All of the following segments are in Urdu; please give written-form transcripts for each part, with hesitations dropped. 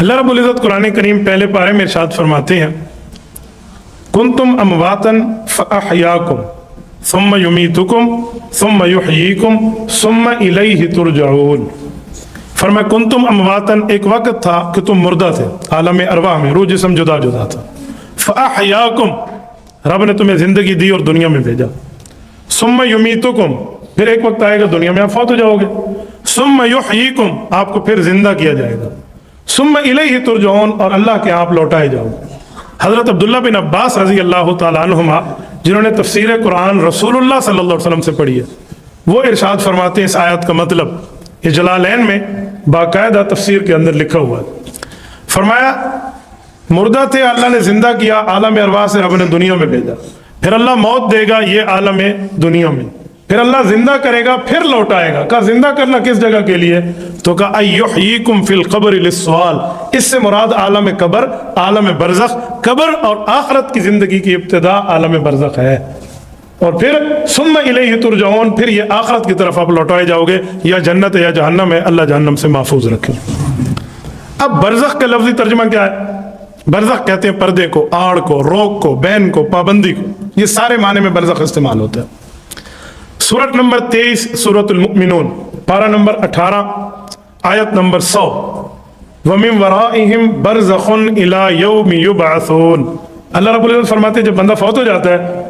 اللہ رب العزت قرآن کریم پہلے پارے میں ارشاد فرماتے ہیں کنتم امواتن فاحیاکم ثم یمیتکم ثم یحییکم ثم الیہ ترجعون۔ فرمایا کنتم امواتن، ایک وقت تھا کہ تم مردہ تھے عالم ارواح میں، روح جسم جدا جدا تھا، فاحیاکم، رب نے تمہیں زندگی دی اور دنیا میں بھیجا، ثم یمیتکم، پھر ایک وقت آئے گا دنیا میں آپ فوت ہو جاؤ گے، ثم یحییکم، آپ کو پھر زندہ کیا جائے گا، ثم الیہ ترجعون، اور اللہ کے آپ لوٹائے جاؤ گے۔ حضرت عبداللہ بن عباس رضی اللہ تعالیٰ عنہما جنہوں نے تفسیر قرآن رسول اللہ صلی اللہ علیہ وسلم سے پڑھی ہے، وہ ارشاد فرماتے ہیں اس آیت کا مطلب، یہ جلالین میں باقاعدہ تفسیر کے اندر لکھا ہوا ہے۔ فرمایا مردہ تھے، اللہ نے زندہ کیا، عالم ارواح سے رب نے دنیا میں بھیجا، پھر اللہ موت دے گا یہ عالم دنیا میں، پھر اللہ زندہ کرے گا، پھر لوٹائے گا۔ کہا زندہ کرنا کس جگہ کے لیے؟ تو کہا ایحییکم فی القبر للسؤال، اس سے مراد عالم قبر، عالم برزخ، قبر اور آخرت کی زندگی کی ابتدا عالم برزخ ہے، اور پھر ثم الیہ ترجعون، پھر یہ آخرت کی طرف آپ لوٹائے جاؤ گے، یا جنت یا جہنم ہے، اللہ جہنم سے محفوظ رکھے۔ اب برزخ کا لفظی ترجمہ کیا ہے؟ برزخ کہتے ہیں پردے کو، آڑ کو، روک کو، بین کو، پابندی کو، یہ سارے معنی میں برزخ استعمال ہوتا ہے۔ سورت نمبر 23 سورۃ المؤمنون، پارہ نمبر 18 آیت نمبر 100، وَمِن وَرَائِهِمْ بَرْزَخٌ إِلَى يَوْمِ يُبْعَثُونَ۔ اللہ رب العزت فرماتے ہیں جب بندہ فوت ہو جاتا ہے،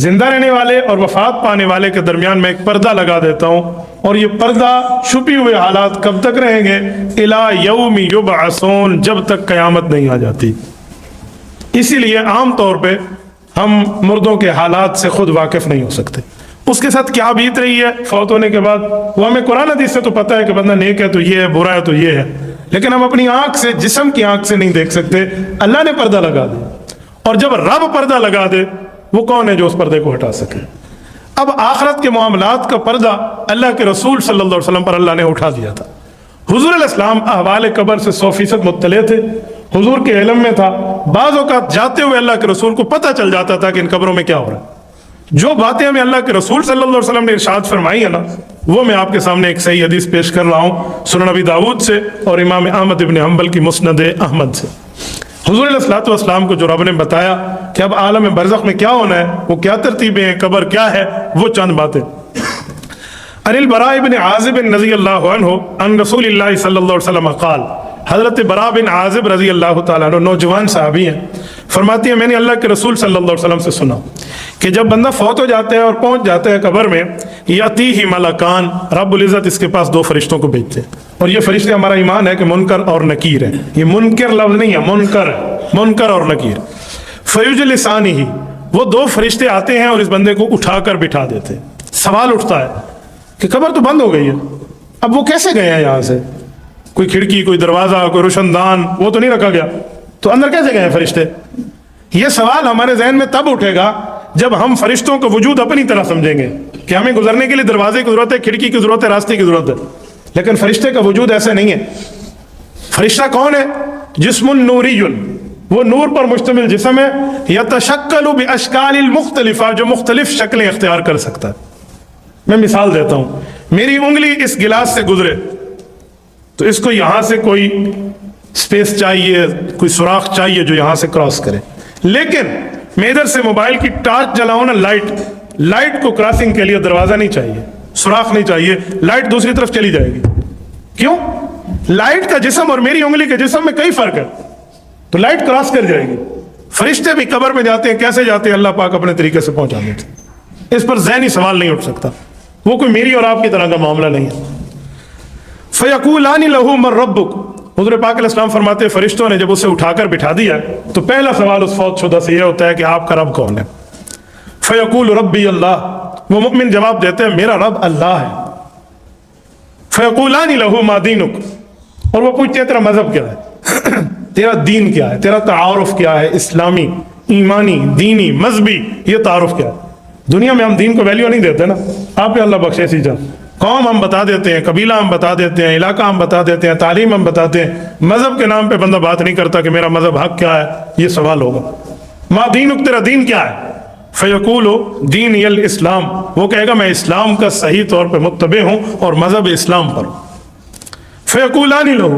زندہ رہنے والے اور وفات پانے والے کے درمیان میں ایک پردہ لگا دیتا ہوں، اور یہ پردہ چھپی ہوئے حالات کب تک رہیں گے؟ إِلَى يَوْمِ يُبْعَثُونَ، جب تک قیامت نہیں آ جاتی۔ اسی لیے عام طور پہ ہم مردوں کے حالات سے خود واقف نہیں ہو سکتے، اس کے ساتھ کیا بیت رہی ہے فوت ہونے کے بعد، وہ ہمیں قرآن حدیث سے تو پتہ ہے کہ بندہ نیک ہے تو یہ ہے، برا ہے تو یہ ہے، لیکن ہم اپنی آنکھ سے، جسم کی آنکھ سے نہیں دیکھ سکتے۔ اللہ نے پردہ لگا دیا، اور جب رب پردہ لگا دے وہ کون ہے جو اس پردے کو ہٹا سکے؟ اب آخرت کے معاملات کا پردہ اللہ کے رسول صلی اللہ علیہ وسلم پر اللہ نے اٹھا دیا تھا۔ حضور علیہ السلام احوال قبر سے 100% مطلع تھے، حضور کے علم میں تھا، بعض اوقات جاتے ہوئے اللہ کے رسول کو پتہ چل جاتا تھا کہ ان قبروں میں کیا ہو رہا ہے۔ جو باتیں ہمیں اللہ کے رسول صلی اللہ علیہ وسلم نے ارشاد فرمائی ہیں نا، وہ میں آپ کے سامنے ایک صحیح حدیث پیش کر رہا ہوں سنن ابی داؤد سے اور امام احمد ابن حنبل کی مسند احمد سے۔ حضور علیہ الصلوۃ والسلام کو جو رب نے بتایا کہ اب عالم برزخ میں کیا ہونا ہے، وہ کیا ترتیبیں ہیں، قبر کیا ہے، وہ چند باتیں۔ عن البراء بن عازب رضی اللہ عنہ عن رسول اللہ صلی اللہ علیہ وسلم قال، حضرت براء بن عازب رضی اللہ تعالیٰ عنہ نوجوان صحابی ہیں، فرماتی ہیں میں نے اللہ کے رسول صلی اللہ علیہ وسلم سے سنا کہ جب بندہ فوت ہو جاتا ہے اور پہنچ جاتا ہے قبر میں، یاتیہ ملکان، رب العزت اس کے پاس 2 فرشتوں کو بھیجتے ہیں، اور یہ فرشتے ہمارا ایمان ہے کہ منکر اور نکیر ہے، یہ منکر لفظ نہیں ہے، منکر ہے، منکر اور نکیر۔ فیجلسانہ، وہ 2 فرشتے آتے ہیں اور اس بندے کو اٹھا کر بٹھا دیتے ہیں۔ سوال اٹھتا ہے کہ قبر تو بند ہو گئی ہے، اب وہ کیسے گئے ہیں یہاں سے؟ کوئی کھڑکی، کوئی دروازہ، کوئی روشن دان وہ تو نہیں رکھا گیا، تو اندر کیسے گئے ہیں فرشتے؟ یہ سوال ہمارے ذہن میں تب اٹھے گا جب ہم فرشتوں کا وجود اپنی طرح سمجھیں گے کہ ہمیں گزرنے کے لیے دروازے کی ضرورت ہے، کھڑکی کی ضرورت ہے، راستے کی ضرورت ہے، لیکن فرشتے کا وجود ایسا نہیں ہے۔ فرشتہ کون ہے؟ جسم نوری، وہ نور پر مشتمل جسم ہے، یتشکل باشکال المختلفہ، جو مختلف شکلیں اختیار کر سکتا ہے۔ میں مثال دیتا ہوں، میری انگلی اس گلاس سے گزرے تو اس کو یہاں سے کوئی سپیس چاہیے، کوئی سوراخ چاہیے جو یہاں سے کراس کرے، لیکن میں ادھر سے موبائل کی ٹارچ جلاؤں نا، لائٹ کو کراسنگ کے لیے دروازہ نہیں چاہیے، سوراخ نہیں چاہیے، لائٹ دوسری طرف چلی جائے گی۔ کیوں؟ لائٹ کا جسم اور میری انگلی کے جسم میں کئی فرق ہے، تو لائٹ کراس کر جائے گی۔ فرشتے بھی قبر میں جاتے ہیں، کیسے جاتے ہیں؟ اللہ پاک اپنے طریقے سے پہنچا دیتے ہیں، اس پر ذہنی سوال نہیں اٹھ سکتا، وہ کوئی میری اور آپ کی طرح کا معاملہ نہیں ہے۔ فَيَقُولَانِ لَهُ مَن رَبُّكَ، حضور پاک علیہ السلام فرماتے ہیں فرشتوں نے جب اسے اٹھا کر بٹھا دیا تو پہلا سوال اس فوت شدہ سے یہ ہوتا ہے کہ آپ کا رب کون ہے؟ فَيَقُولُ رَبِّيَ اللَّهُ، وہ مؤمن جواب دیتے ہیں میرا رب اللہ ہے۔ فَيَقُولَانِ لَهُ مَا دِينُكَ، اور وہ پوچھتے ہیں تیرا مذہب کیا ہے، تیرا دین کیا ہے، تیرا تعارف کیا ہے، اسلامی، ایمانی، دینی، مذہبی، یہ تعارف کیا ہے؟ دنیا میں ہم دین کو ویلیو نہیں دیتے نا، آپ پہ اللہ بخشے سی جان، قوم ہم بتا دیتے ہیں، قبیلہ ہم بتا دیتے ہیں، علاقہ ہم بتا دیتے ہیں، تعلیم ہم بتاتے ہیں، مذہب کے نام پہ بندہ بات نہیں کرتا کہ میرا مذہب حق کیا ہے، یہ سوال ہوگا۔ ما دینک، تیرا دین کیا ہے؟ فیقول دینی الاسلام، وہ کہے گا میں اسلام کا صحیح طور پہ متبع ہوں اور مذہب اسلام پر ہوں۔ فیقولان لہ،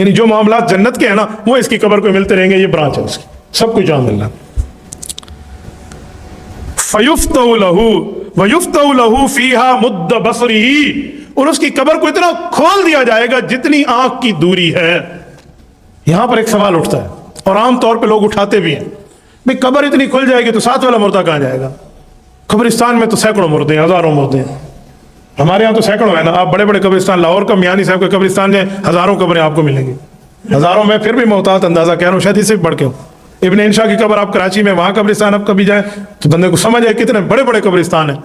یعنی جو معاملات جنت کے ہیں نا وہ اس کی قبر کو ملتے رہیں گے، یہ برانچ ہے اس کی، سب کچھ جہاں ملنا۔ فَيُفْتَحُ لَهُ وَيُفْتَحُ لَهُ فِيهَا مُدَّ بَصَرِهِ، اور اس کی قبر کو اتنا کھول دیا جائے گا جتنی آنکھ کی دوری ہے۔ یہاں پر ایک سوال اٹھتا ہے اور عام طور پہ لوگ اٹھاتے بھی ہیں، بھئی قبر اتنی کھل جائے گی تو ساتھ والا مردہ کہاں جائے گا؟ قبرستان میں تو سینکڑوں مردے ہیں، ہزاروں مردے ہیں، ہمارے یہاں تو سینکڑوں ہے نا۔ آپ بڑے بڑے قبرستان، لاہور کا میانی صاحب کے قبرستان جائیں، ہزاروں قبریں آپ کو ملیں گی، ہزاروں میں پھر بھی محتاط اندازہ کہہ رہا ہوں، شاید اس سے بھی بڑھ کے ہوں۔ ابن انشا کی قبر آپ کراچی میں، وہاں قبرستان آپ کبھی جائیں تو بندے کو سمجھ ہے کتنے بڑے بڑے قبرستان ہیں۔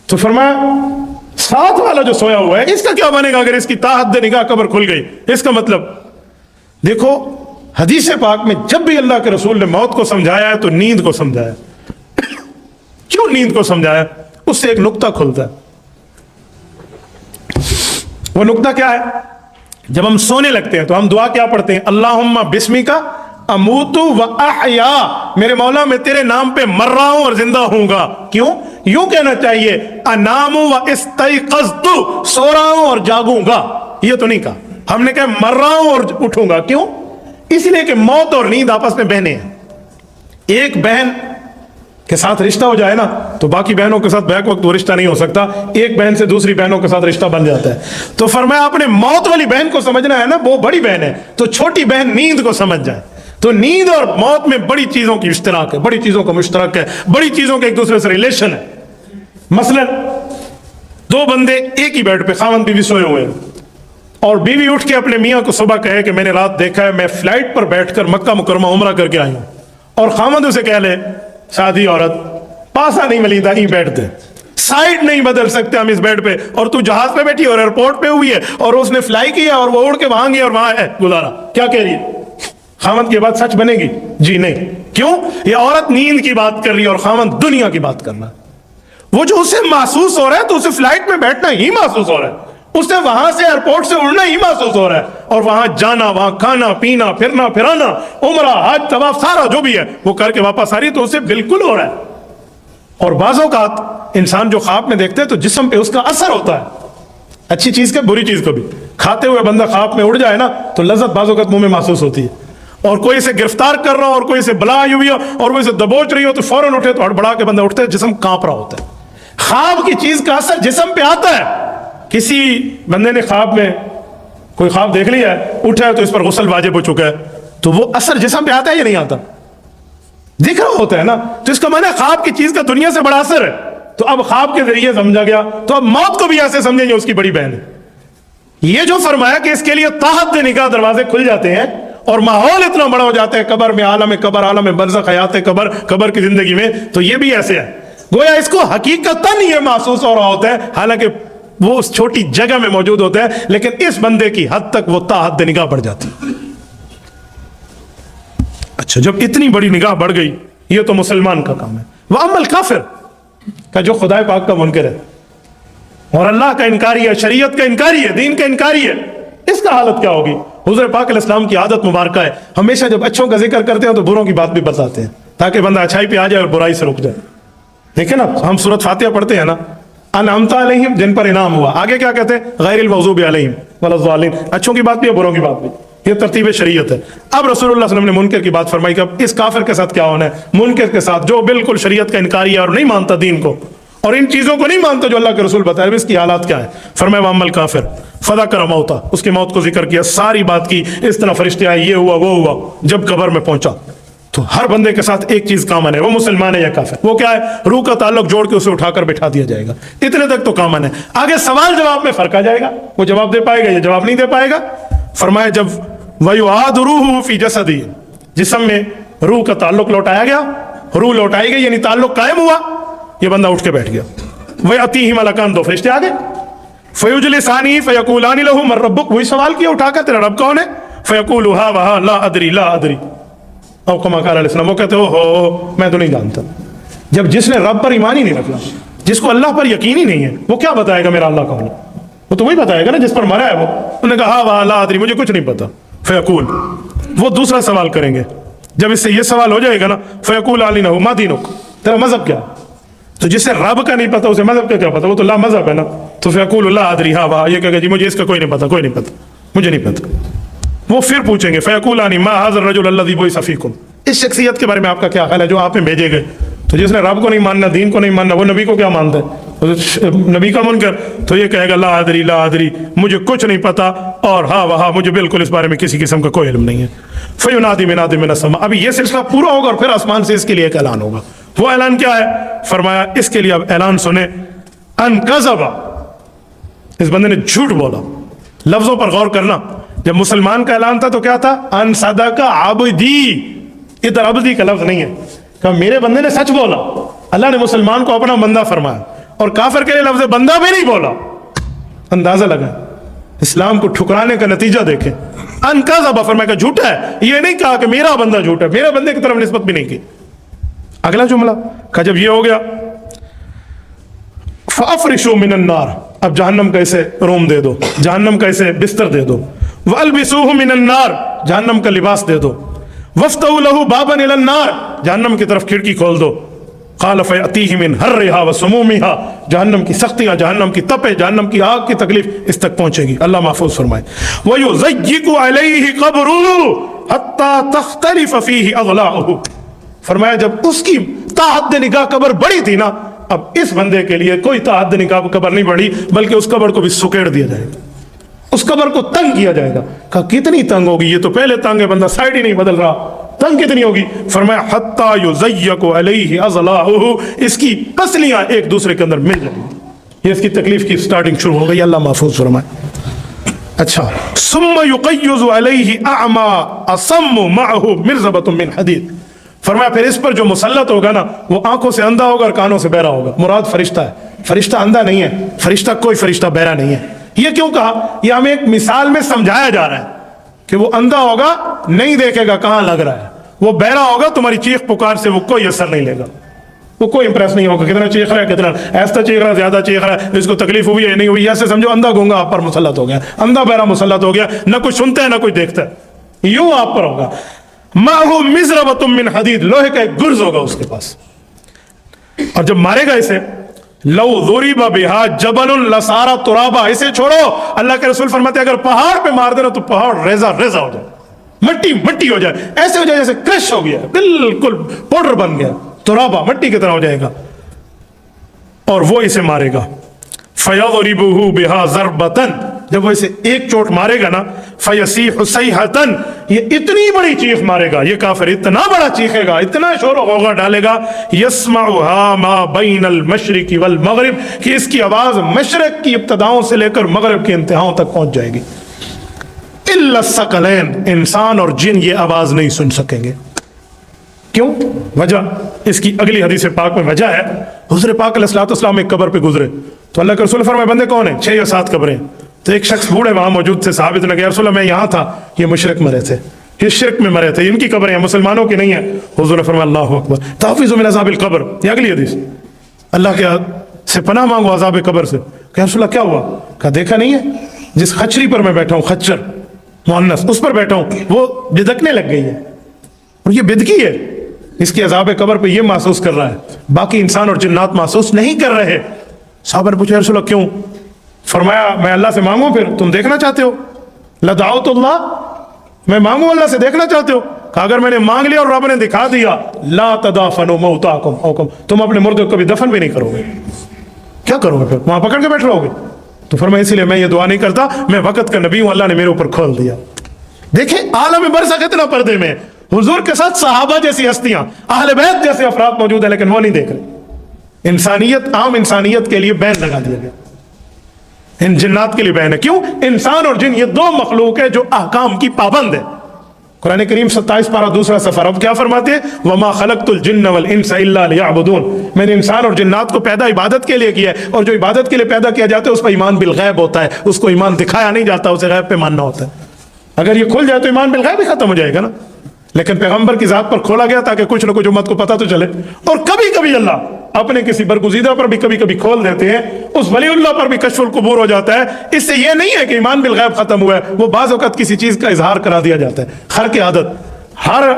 تو فرمایا ساتھ والا جو سویا ہوا ہے اس کا کیا بنے گا اگر اس کی تاحد نگاہ قبر کھل گئی؟ اس کا مطلب دیکھو، حدیث پاک میں جب بھی اللہ کے رسول نے موت کو سمجھایا ہے تو نیند کو سمجھایا۔ کیوں نیند کو سمجھایا؟ اس سے ایک نقطہ کھلتا ہے۔ وہ نقطہ کیا ہے؟ جب ہم سونے لگتے ہیں تو ہم دعا کیا پڑھتے ہیں؟ اللہم بسمک اموت و احیا، میرے مولا میں تیرے نام پہ مر رہا ہوں اور زندہ ہوں گا۔ کیوں؟ یوں کہنا چاہیے انام و استیقظت، سو رہا ہوں اور جاگوں گا، یہ تو نہیں کہا۔ ہم نے کہا مر رہا ہوں اور اٹھوں گا۔ کیوں؟ اس لیے کہ موت اور نیند آپس میں بہنیں ہیں۔ ایک بہن کے ساتھ رشتہ ہو جائے نا تو باقی بہنوں کے ساتھ بیک وقت وہ رشتہ نہیں ہو سکتا، ایک بہن سے دوسری بہنوں کے ساتھ رشتہ بن جاتا ہے۔ تو فرمایا آپ نے موت والی بہن کو سمجھنا ہے نا، وہ بڑی بہن ہے، تو چھوٹی بہن نیند کو سمجھ جائے۔ تو نیند اور موت میں بڑی چیزوں کی اشتراک ہے، بڑی چیزوں کا مشترک ہے، بڑی چیزوں کے ایک دوسرے سے ریلیشن ہے۔ مثلا دو بندے ایک ہی بیڈ پہ، خاوند بیوی سوئے ہوئے ہیں، اور بیوی اٹھ کے اپنے میاں کو صبح کہے کہ میں نے رات دیکھا ہے میں فلائٹ پر بیٹھ کر مکہ مکرمہ عمرہ کر کے آئی ہوں، اور خاوند اسے کہہ لے شادی عورت پاسا نہیں ملی تھا، بیٹھ دے، سائڈ نہیں بدل سکتے ہم اس بیڈ پہ، اور تو جہاز پہ بیٹھی اور ایئرپورٹ پہ ہوئی ہے اور اس نے فلائی کیا اور وہ اڑ کے وہاں گیا اور وہاں ہے گزارا، کیا کہہ رہی ہے؟ خاوند کی بات سچ بنے گی؟ جی نہیں۔ کیوں؟ یہ عورت نیند کی بات کر رہی ہے اور خاوند دنیا کی بات کرنا۔ وہ جو اسے محسوس ہو رہا ہے تو اسے فلائٹ میں بیٹھنا ہی محسوس ہو رہا ہے، اسے وہاں سے ایئرپورٹ سے اڑنا ہی محسوس ہو رہا ہے، اور وہاں جانا، وہاں کھانا پینا، پھرنا پھرانا، عمرہ حج طواف سارا جو بھی ہے وہ کر کے واپس آ رہی ہے، تو اسے بالکل ہو رہا ہے۔ اور بعض اوقات انسان جو خواب میں دیکھتے ہیں تو جسم پہ اس کا اثر ہوتا ہے، اچھی چیز کا بری چیز کو بھی۔ کھاتے ہوئے بندہ خواب میں اڑ جائے نا تو لذت بعض اوقات منہ میں محسوس ہوتی ہے، اور کوئی اسے گرفتار کر رہا ہو اور کوئی اسے بلا آئی ہوئی ہو اور وہ اسے دبوچ رہی ہو تو فوراً اٹھے تو ہڑبڑا کے بندہ اٹھتا ہے، جسم کانپ رہا ہوتا ہے۔ خواب کی چیز کا اثر جسم پہ آتا ہے۔ کسی بندے نے خواب میں کوئی خواب دیکھ لیا ہے، اٹھا ہے تو اس پر غسل واجب ہو چکا ہے، تو وہ اثر جسم پہ آتا ہے یا نہیں آتا؟ دکھ رہا ہوتا ہے نا، تو اس کا معنی ہے خواب کی چیز کا دنیا سے بڑا اثر ہے۔ تو اب خواب کے ذریعے سمجھا گیا تو اب موت کو بھی ایسے سمجھیں گے اس کی بڑی بہن ہے۔ یہ جو فرمایا کہ اس کے لیے تحت نگاہ دروازے کھل جاتے ہیں اور ماحول اتنا بڑا ہو جاتا ہے قبر میں، عالم قبر، عالم برزخ، حیات قبر، قبر کی زندگی میں، تو یہ بھی ایسے ہے گویا اس کو حقیقتاً یہ محسوس ہو رہا ہوتا ہے، حالانکہ وہ اس چھوٹی جگہ میں موجود ہوتا ہے، لیکن اس بندے کی حد تک وہ تحت نگاہ بڑھ جاتی ہے۔ اچھا، جب اتنی بڑی نگاہ بڑھ گئی، یہ تو مسلمان کا کام ہے۔ وَأَمَّا الْكَافِرُ کا جو خدا پاک کا منکر ہے اور اللہ کا انکاری ہے، شریعت کا انکاری ہے، دین کا انکاری ہے، اس کا حالت کیا ہوگی؟ حضور پاک علیہ السلام کی عادت مبارکہ ہے، ہمیشہ جب اچھوں کا ذکر کرتے ہیں تو بروں کی بات بھی بتاتے ہیں تاکہ بندہ اچھائی پہ آ جائے اور برائی سے رک جائے۔ دیکھیں نا، ہم سورۃ فاتحہ پڑھتے ہیں نا، انعمت علیہم، جن پر انعام ہوا، آگے کیا کہتے ہیں؟ غیر المغضوب علیہم ولا الضالین، اچھوں کی بات بھی ہے، بروں کی بات بھی، یہ ترتیب شریعت ہے۔ اب رسول اللہ صلی اللہ علیہ وسلم نے منکر کی بات فرمائی کہ اب اس کافر کے ساتھ کیا ہونا ہے؟ منکر کے ساتھ جو بالکل شریعت کا انکاری ہے اور نہیں مانتا دین کو اور ان چیزوں کو نہیں مانتا جو اللہ کے رسول بتائے، اس کی حالات کیا ہے؟ فرمایا وَأَمَّا الْكَافِرُ فَذَكَرَ مَوْتَهُ، اس کی موت کو ذکر کیا، ساری بات کی، اس طرح فرشتے آئے، یہ ہوا وہ ہوا۔ جب قبر میں پہنچا تو ہر بندے کے ساتھ ایک چیز کامن ہے، وہ مسلمان ہے یا کافر، وہ کیا ہے؟ روح کا تعلق جوڑ کے اسے اٹھا کر بٹھا دیا جائے گا، اتنے تک تو کامن ہے۔ آگے سوال جواب میں فرق آ جائے گا، وہ جواب دے پائے گا یا جواب نہیں دے پائے گا۔ فرمایا جب وَيُعَادُ رُوحُهُ فِي جَسَدِهِ، جسم میں روح کا تعلق لوٹایا گیا، روح لوٹائی گئی، یعنی تعلق قائم ہوا، یہ بندہ اٹھ کے بیٹھ گیا۔ وَيَأْتِيهِ مَلَكَانِ، دو فرشتے آگے، فَيُجْلِسَانِهِ فَيَقُولَانِ لَهُ مَن رَّبُّكَ، وہی سوال کیا اٹھا کر، تیرا رب کون ہے؟ فَيَقُولُ هَا وَهَا لَا أَدْرِي لَا أَدْرِي، او کما قال علیہ السلام، وہ کہتے ہو میں تو نہیں جانتا۔ جب جس نے رب پر ایمان ہی نہیں رکھنا، جس کو اللہ پر یقین ہی نہیں ہے، وہ کیا بتائے گا میرا اللہ کون ہے؟ وہ تو وہی بتائے گا نا جس پر مرا ہے وہ۔ انہوں نے کہا ہاں وَهَا لَا أَدْرِي، مجھے کچھ نہیں پتا۔ فیقول، وہ دوسرا سوال کریں گے، جب اس سے یہ سوال ہو جائے گا نا، فیقول علینا ما دینک، تیرا مذہب کیا؟ تو جسے رب کا نہیں پتا اسے مذہب کا کیا پتا؟ وہ تو لا مذہب ہے نا۔ تو فیقول لا ادری، ہاں واہ، یہ کہے گا جی مجھے اس کا کوئی نہیں پتا، کوئی نہیں پتا، مجھے نہیں پتا۔ وہ پھر پوچھیں گے فیقولانی ما ھذا الرجل الذی بعث فیکم، اس شخصیت کے بارے میں آپ کا کیا خیال ہے جو آپ میں بھیجے گئے؟ تو جس نے رب کو نہیں ماننا، دین کو نہیں ماننا، وہ نبی کو کیا مانتا ہے؟ نبی کا منکر تو یہ کہے گا لا ادری لا ادری، مجھے کچھ نہیں پتا، اور ہاں وہاں مجھے بالکل اس بارے میں کسی قسم کا کوئی علم نہیں ہے۔ فینادی منادی من السماء، ابھی یہ سلسلہ پورا ہوگا اور پھر آسمان سے اس کے لیے ایک اعلان ہوگا۔ وہ اعلان کیا ہے؟ فرمایا اس کے لیے اب اعلان سنیں، ان کذب، اس بندے نے جھوٹ بولا۔ لفظوں پر غور کرنا، جب مسلمان کا اعلان تھا تو کیا تھا؟ ان صدق عبدی، ادھر عبدی کا لفظ نہیں ہے کہ میرے بندے نے سچ بولا۔ اللہ نے مسلمان کو اپنا بندہ فرمایا اور کافر کے لیے لفظ بندہ بھی نہیں بولا۔ اندازہ لگا اسلام کو ٹھکرانے کا نتیجہ دیکھیں۔ ان کذب فرمایا کہ جھوٹا ہے، یہ نہیں کہا کہ میرا بندہ جھوٹا ہے، میرے بندے کی طرف نسبت بھی نہیں کی۔ اگلا جملہ کہ جب یہ ہو گیا فافرشوا من النار، اب جہنم کا اسے روم دے دو، جہنم کا اسے بستر دے دو، والبسوہ من النار، جہنم کا لباس دے دو، وفتحوا لہ بابا الی النار، جہنم کی طرف کھڑکی کھول دو، قال فیأتیہ من حرہا وسمومہا، جہنم کی سختیاں، جہنم کی تپیں، جہنم کی آگ کی تکلیف اس تک پہنچے گی، اللہ محفوظ فرمائے۔ ویضیق علیہ قبرہ حتی تختلف فیہ اضلاعہ، فرمایا جب اس کی تحت نگاہ قبر بڑی تھی نا، اب اس بندے کے لیے کوئی تحت نگاہ قبر نہیں بڑی، بلکہ اس قبر کو بھی سکیڑ دیا جائے گا، اس قبر کو تنگ کیا جائے گا۔ کہا کتنی تنگ ہوگی؟ یہ تو پہلے تنگ ہے، بندہ سائڈ ہی نہیں بدل رہا، تنگ کتنی ہوگی؟ فرمایا حتی یضیق علیہ اضلاعہ، اس کی پسلیاں ایک دوسرے کے اندر مل جائیں گی۔ یہ اس کی تکلیف کی سٹارٹنگ شروع ہو گئی، اللہ محفوظ فرمائے۔ اچھا، ثم یقیض علیہ اعمی اصم معہ مرزبۃ من حدید، فرمایا پھر اس پر جو مسلط ہوگا نا وہ آنکھوں سے اندھا ہوگا اور کانوں سے بہرا ہوگا۔ مراد فرشتہ ہے، فرشتہ اندھا نہیں ہے، فرشتہ کوئی فرشتہ بہرا نہیں ہے۔ یہ کیوں کہا؟ یہ ہمیں ایک مثال میں سمجھایا جا رہا ہے کہ وہ اندھا ہوگا، نہیں دیکھے گا کہاں لگ رہا ہے، وہ بہرا ہوگا، تمہاری چیخ پکار سے وہ کوئی اثر نہیں لے گا، وہ کوئی امپریس نہیں ہوگا، کتنا چیخ رہا ہے، کتنا ایسا چیخ رہا ہے، زیادہ چیخ رہا ہے، اس کو تکلیف ہوئی ہے نہیں ہوئی، ایسے سمجھو اندھا گونگا آپ پر مسلط ہو گیا، اندھا بہرا مسلط ہو گیا، نہ کوئی سنتا ہے نہ کوئی دیکھتا ہے، یوں آپ پر ہوگا۔ مَعْهُ مِزْرَبَةٌ مِّنْ حَدِيدٍ، لوہے کا ایک گرز ہوگا اس کے پاس، اور جب مارے گا اسے لو ضُرِبَ بِهَا جَبَلٌ لَصَارَ تُرَابًا، اسے چھوڑو، اللہ کے رسول فرماتے ہیں اگر پہاڑ پہ مار دینا تو پہاڑ ریزہ ریزہ ہو جائے، مٹی مٹی ہو جائے، ایسے ہو جائے جیسے کرش ہو گیا، بالکل پاؤڈر بن گیا، ترابا مٹی کی طرح ہو جائے گا، اور وہ اسے مارے گا۔ فَيَضْرِبُهُ بِهَا ضَرْبَةً، جب وہ اسے ایک چوٹ مارے گا نا، فَيَصِيحُ صَيْحَةً، یہ اتنی بڑی چیخ مارے گا، یہ کافر اتنا بڑا چیخے گا، اتنا شور و غوغا ڈالے گا، يَسْمَعُهَا مَا بَيْنَ الْمَشْرِقِ وَالْمَغْرِبِ، کہ اس کی آواز مشرق کی ابتداؤں سے لے کر مغرب کی انتہاؤں تک پہنچ جائے گی۔ إِلَّا الثَّقَلَيْنِ، انسان اور جن یہ آواز نہیں سن سکیں گے۔ کیوں؟ وجہ اس کی اگلی حدیث پاک میں وجہ ہے، حضور پاک علیہ الصلوۃ والسلام ایک قبر پہ گزرے تو اللہ کے رسول فرمائے بندے کون ہیں؟ 6 یا 7 قبریں، تو ایک شخص بوڑھے وہاں موجود تھے، صحابہ نے کہا یا رسول اللہ میں یہاں تھا، یہ مشرک مرے تھے، یہ شرک میں مرے تھے، ان کی قبریں ہیں، مسلمانوں کی نہیں ہیں۔ حضور نے فرمایا اللہ اکبر، تحفظ من عذاب القبر، یہ اگلی حدیث، اللہ کے سے پناہ مانگو عذاب قبر سے۔ کہ رسول اللہ کیا ہوا؟ کہا دیکھا نہیں ہے جس خچری پر میں بیٹھا ہوں، خچر مؤنث، اس پر بیٹھا ہوں، وہ بدکنے لگ گئی ہے اور یہ بدکی ہے، اس کی عذاب قبر پہ یہ محسوس کر رہا ہے، باقی انسان اور جنات محسوس نہیں کر رہے۔ صحابہ نے پوچھا رسول اللہ کیوں؟ فرمایا میں اللہ سے مانگوں، پھر تم دیکھنا چاہتے ہو؟ لدعوت اللہ، میں مانگوں اللہ سے، دیکھنا چاہتے ہو؟ کہا اگر میں نے مانگ لیا اور رب نے دکھا دیا، لا تدافنوا موتاکم، تم اپنے مردوں کو کبھی دفن بھی نہیں کرو گے، کیا کرو گے پھر؟ وہاں پکڑ کے بیٹھ رہو گے؟ تو فرمایا اسی لیے میں یہ دعا نہیں کرتا، میں وقت کا نبی ہوں، اللہ نے میرے اوپر کھول دیا۔ دیکھیں عالم برزخ اتنا پردے میں، حضور کے ساتھ صحابہ جیسی ہستیاں، اہل بیت جیسے افراد موجود ہیں، لیکن وہ نہیں دیکھ رہے۔ انسانیت، عام انسانیت کے لیے بین لگا دیا گیا، ان جنات کے لیے بین ہے۔ کیوں؟ انسان اور جن یہ 2 مخلوق ہے جو احکام کی پابند ہے۔ قرآن کریم 27 پارہ 2 صفحہ اب کیا فرماتے ہیں؟ وَمَا خَلَقْتُ الْجِنَّ وَالْإِنسَ إِلَّا لِيَعْبُدُونَ، میں نے انسان اور جنات کو پیدا عبادت کے لیے کیا ہے، اور جو عبادت کے لیے پیدا کیا جاتا ہے اس پر ایمان بالغیب ہوتا ہے، اس کو ایمان دکھایا نہیں جاتا، اسے غیب پہ ماننا ہوتا ہے۔ اگر یہ کھل جائے تو ایمان بالغیب ہی ختم ہو جائے گا نا، لیکن پیغمبر کی ذات پر کھولا گیا تاکہ کچھ نہ کچھ امت کو پتہ تو چلے، اور کبھی کبھی اللہ اپنے کسی برگزیدہ پر بھی کبھی کبھی کھول دیتے ہیں، اس ولی اللہ پر بھی کشف القبور ہو جاتا ہے۔ اس سے یہ نہیں ہے کہ ایمان بالغیب ختم ہوا ہے، وہ بعض اوقات کسی چیز کا اظہار کرا دیا جاتا ہے۔ خرق عادت، ہر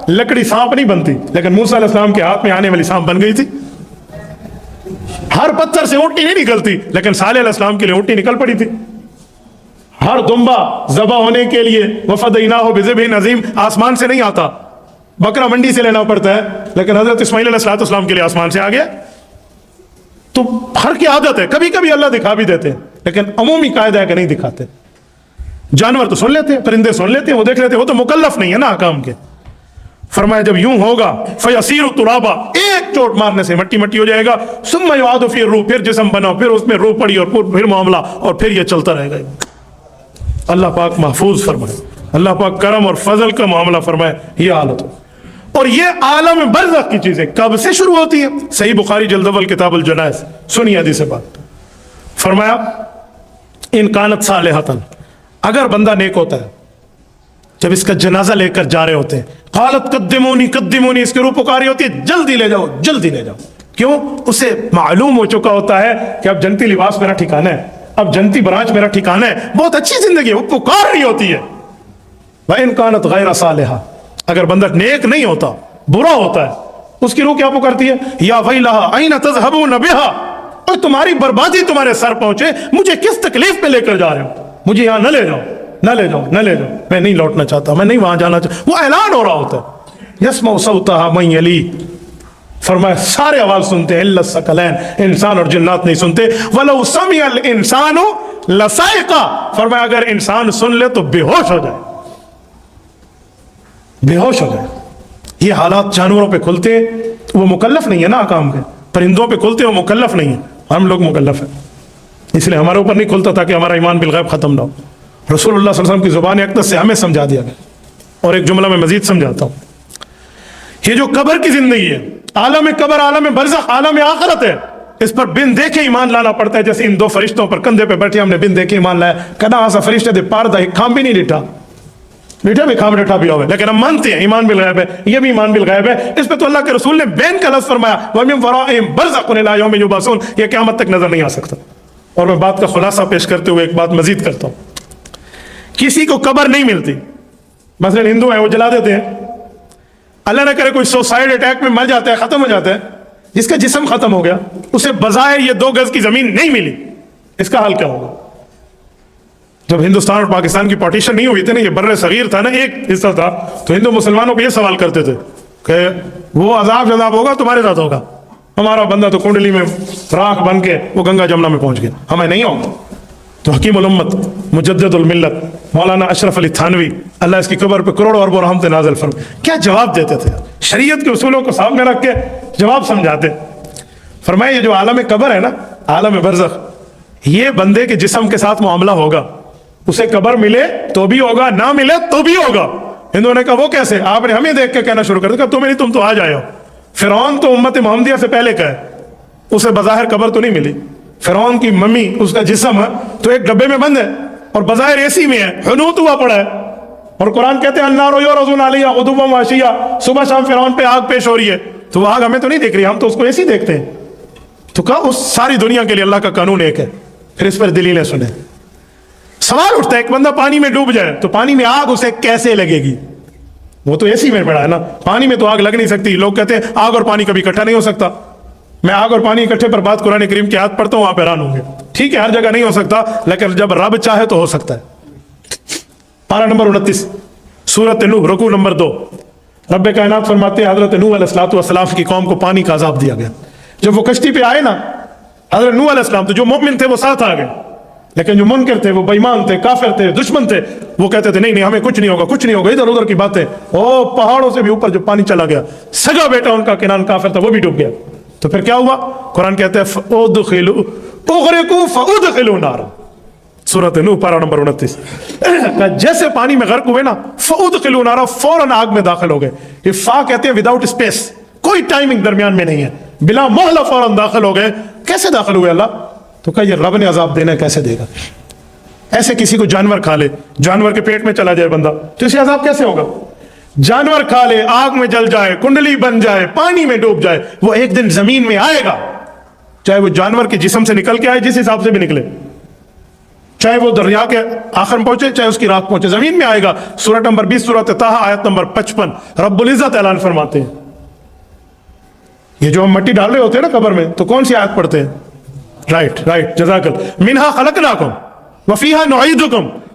لکڑی سانپ نہیں بنتی، لیکن موسیٰ علیہ السلام کے ہاتھ میں آنے والی سانپ بن گئی تھی۔ ہر پتھر سے اونٹی نہیں نکلتی، لیکن صالح علیہ السلام کے لیے اونٹی نکل پڑی تھی۔ ہر دمبا ذبح ہونے کے لیے وفدیناہ بذبح عظیم آسمان سے نہیں آتا، بکرا منڈی سے لینا پڑتا ہے، لیکن حضرت اسماعیل علیہ السلام کے لیے آسمان سے آ گیا۔ تو ہر کی عادت ہے، کبھی کبھی اللہ دکھا بھی دیتے ہیں، لیکن عمومی قاعدہ ہے کہ نہیں دکھاتے۔ جانور تو سن لیتے ہیں، پرندے سن لیتے ہیں، وہ دیکھ لیتے ہیں، وہ تو مکلف نہیں ہے نا احکام کے۔ فرمایا جب یوں ہوگا فیصیر ترابا، ایک چوٹ مارنے سے مٹی مٹی ہو جائے گا، ثم یعاد فی الروح، پھر جسم بنا، پھر اس میں روح پڑی، اور پھر معاملہ، اور پھر یہ چلتا رہے گا۔ اللہ پاک محفوظ فرمائے، اللہ پاک کرم اور فضل کا معاملہ فرمائے۔ یہ حالت ہو، اور یہ عالم برزخ کی چیزیں کب سے شروع ہوتی ہیں؟ صحیح بخاری جلد اول کتاب الجنائز، سنیے حدیث بات۔ فرمایا ان کانت صالحۃ، اگر بندہ نیک ہوتا ہے، جب اس کا جنازہ لے کر جا رہے ہوتے ہیں، قالت قدمونی قدمونی، اس کی روح پکاری ہوتی ہے جلدی لے جاؤ جلدی لے جاؤ۔ کیوں؟ اسے معلوم ہو چکا ہوتا ہے کہ اب جنتی لباس میرا ٹھکانہ ہے، اب جنتی برانچ میرا ٹھکانہ ہے، بہت اچھی زندگی ہے، وہ پکار رہی ہوتی ہے۔ وَإِن كَانَتْ غَيْرَ صَالِحَةٍ، اگر بندہ نیک نہیں ہوتا، برا ہوتا ہے، اس کی روح کیا پکارتی ہے؟ یا وَيْلَهَا أَيْنَ تَذْهَبُونَ بِهَا، اور تمہاری بربادی تمہارے سر پہنچے، مجھے کس تکلیف پہ لے کر جا رہے ہو، مجھے یہاں نہ لے جاؤ نہ لے جاؤ نہ لے جاؤ، میں نہیں لوٹنا چاہتا، میں نہیں وہاں جانا چاہتا۔ وہ اعلان ہو رہا ہوتا ہے، یسمع صوتها من یلی، فرمایا سارے آواز سنتے ہیں، الا الثقلین، انسان اور جنات نہیں سنتے۔ ولو سمع الانسان لصائق، فرمایا اگر انسان سن لے تو بے ہوش ہو جائے، بے ہوش ہو جائے۔ یہ حالات جانوروں پہ کھلتے، وہ مکلف نہیں ہے نا کام کے، پرندوں پہ کھلتے وہ مکلف نہیں ہے، ہم لوگ مکلف ہیں، اس لیے ہمارے اوپر نہیں کھلتا تاکہ ہمارا ایمان بالغیب ختم نہ ہو۔ رسول اللہ صلی اللہ علیہ وسلم کی زبان اقدس سے ہمیں سمجھا دیا گیا۔ اور ایک جملہ میں مزید سمجھاتا ہوں، یہ جو قبر کی زندگی ہے، عالم قبر، عالم برزخ، عالم آخرت ہے، اس پر بن دیکھے ایمان لانا پڑتا ہے۔ جیسے ان دو فرشتوں پر کندھے پہ بیٹھے ہم نے بن دیکھے ایمان لایا، کہنا آسا فرشتے دے پاردہ ایک کھام بھی نہیں لٹا، بیٹھا بھی کھام لٹا بھی ہوئے، لیکن ہم مانتے ہیں ایمان بالغیب ہے، یہ بھی ایمان بالغیب ہے۔ اس پہ تو اللہ کے رسول نے بین کا لفظ فرمایا، وَمِن وَرَائِهِمْ بَرْزَخٌ إِلَىٰ يَوْمِ يُبْعَثُونَ، یہ قیامت تک نظر نہیں آ سکتا۔ اور میں بات کا خلاصہ پیش کرتے ہوئے ایک بات مزید کرتا ہوں، کسی کو قبر نہیں ملتی، مثلا ہندو ہیں وہ جلا دیتے ہیں، اللہ نہ کرے کوئی سوسائڈ اٹیک میں مر جاتا ہے، ختم ہو جاتا ہے، جس کا جسم ختم ہو گیا، اسے بظاہر یہ 2 گز کی زمین نہیں ملی، اس کا حال کیا ہوگا؟ جب ہندوستان اور پاکستان کی پارٹیشن نہیں ہوئی تھی نا، یہ بر صغیر تھا نا، ایک حصہ تھا، تو ہندو مسلمانوں کو یہ سوال کرتے تھے کہ وہ عذاب جذاب ہوگا تمہارے ساتھ ہوگا، ہمارا بندہ تو کنڈلی میں راکھ بن کے وہ گنگا جمنا میں پہنچ گیا، ہمیں نہیں ہوگا۔ تو حکیم الامت مجدد الملت مولانا اشرف علی تھانوی، اللہ اس کی قبر پہ کروڑوں اربوں رحمت نازل فرمائے، کیا جواب دیتے تھے، شریعت کے اصولوں کو سامنے رکھ کے جواب سمجھاتے۔ فرمائے یہ جو عالم قبر ہے نا، عالم برزخ، یہ بندے کے جسم کے ساتھ معاملہ ہوگا، اسے قبر ملے تو بھی ہوگا، نہ ملے تو بھی ہوگا۔ ہندوؤں نے کہا وہ کیسے؟ آپ نے ہمیں دیکھ کے کہنا شروع کر دیا، تمہیں نہیں، تم تو آ جائے ہو۔ فرعون تو امت محمدیہ سے پہلے کا ہے، اسے بظاہر قبر تو نہیں ملی، فرعون کی ممی، اس کا جسم ہے تو ایک ڈبے میں بند ہے اور بظاہر اے سی میں ہے، حنوط ہوا پڑا ہے، اور قرآن کہتے ہیں النار یعرضون علیہا غدوا وعشیا، صبح شام فرعون پہ آگ پیش ہو رہی ہے، تو وہ آگ ہمیں تو نہیں دیکھ رہی، ہم تو اس کو اے سی دیکھتے ہیں۔ تو کہا اس ساری دنیا کے لیے اللہ کا قانون ایک ہے، پھر اس پر دلیلیں سنیں۔ سوال اٹھتا ہے ایک بندہ پانی میں ڈوب جائے تو پانی میں آگ اسے کیسے لگے گی؟ وہ تو اے سی میں پڑا ہے نا، پانی میں تو آگ لگ نہیں سکتی۔ لوگ کہتے ہیں آگ اور پانی کبھی اکٹھا نہیں ہو سکتا، میں آگ اور پانی اکٹھے پر بات قرآن کریم کی آیت پڑھتا ہوں، آپ حیران ہوں گے۔ ٹھیک ہے ہر جگہ نہیں ہو سکتا، لیکن جب رب چاہے تو ہو سکتا ہے۔ پارہ نمبر 29 سورۃ نوح، رکوع نمبر 2، رب کائنات فرماتے ہیں حضرت نوح علیہ السلام کی قوم کو پانی کا عذاب دیا گیا۔ جب وہ کشتی پہ آئے نا، حضرت نوح علیہ السلام تو جو مومن تھے وہ ساتھ آ گئے، لیکن جو منکر تھے، وہ بےمان تھے، کافر تھے، دشمن تھے، وہ کہتے تھے نہیں نہیں ہمیں کچھ نہیں ہوگا، کچھ نہیں ہوگا، ادھر ادھر کی باتیں۔ او پہاڑوں سے بھی اوپر جو پانی چلا گیا، سگا بیٹا ان کا کنان کافر تھا وہ بھی ڈوب گیا۔ تو پھر کیا ہوا؟ قرآن کہتے ہیں فَأُدْخِلُوا اُغْرِقُوا فَأُدْخِلُوا نَارًا، سورۃ نوح پارہ نمبر 29۔ جیسے پانی میں غرق ہوئے نا، فَأُدْخِلُوا نَارًا، فوراً آگ میں داخل ہو گئے۔ یہ فا کہتے ہیں وداؤٹ اسپیس، کوئی ٹائمنگ درمیان میں نہیں ہے، بلا مہلہ فوراً داخل ہو گئے۔ کیسے داخل ہوئے اللہ؟ تو کہا یہ رب نے عذاب دینا ہے، کیسے دے گا؟ ایسے کسی کو جانور کھا لے، جانور کے پیٹ میں چلا جائے بندہ، تو اسے عذاب کیسے ہوگا؟ جانور کھا لے، آگ میں جل جائے، کنڈلی بن جائے، پانی میں ڈوب جائے، وہ ایک دن زمین میں آئے گا، چاہے وہ جانور کے جسم سے نکل کے آئے، جس حساب سے بھی نکلے، چاہے وہ دریا کے آخر میں پہنچے، چاہے اس کی راکھ پہنچے، زمین میں آئے گا۔ سورۃ نمبر 20 سورۃ طٰہٰ آیت نمبر 55 رب العزت اعلان فرماتے ہیں، یہ جو ہم مٹی ڈال رہے ہوتے ہیں نا قبر میں، تو کون سی آیت پڑھتے ہیں؟ رائٹ جزاک اللہ، منہا خلقناکم وفیہا نعیدکم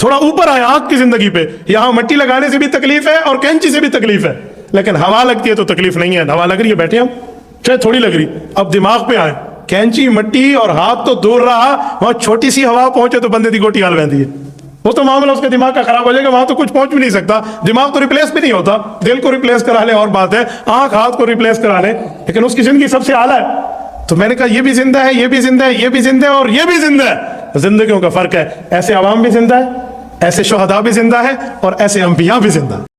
تھوڑا اوپر آئے آنکھ کی زندگی پہ. یہاں مٹی لگانے سے بھی تکلیف ہے اور کینچی سے بھی تکلیف ہے, لیکن ہوا لگتی ہے تو تکلیف نہیں ہے. ہوا لگ رہی ہے بیٹھے ہم, چاہے تھوڑی لگ رہی. اب دماغ پہ آئے, کینچی مٹی اور ہاتھ تو دور رہا, وہاں چھوٹی سی ہوا پہنچے تو بندے دی گوٹی حال بہندی ہے. وہ تو معاملہ اس کے دماغ کا خراب ہو جائے گا, وہاں تو کچھ پہنچ بھی نہیں سکتا. دماغ تو ریپلیس بھی نہیں ہوتا, دل کو ریپلیس کرا لے اور بات ہے, آنکھ ہاتھ کو ریپلیس کرا لے, لیکن اس کی زندگی سب سے اعلیٰ ہے. تو میں نے کہا یہ بھی زندہ ہے, یہ بھی زندہ ہے, یہ بھی زندہ ہے اور یہ بھی زندہ ہے. زندگیوں کا فرق ہے. ایسے عوام بھی زندہ ہے, ایسے شہداء بھی زندہ ہے اور ایسے انبیاء بھی زندہ.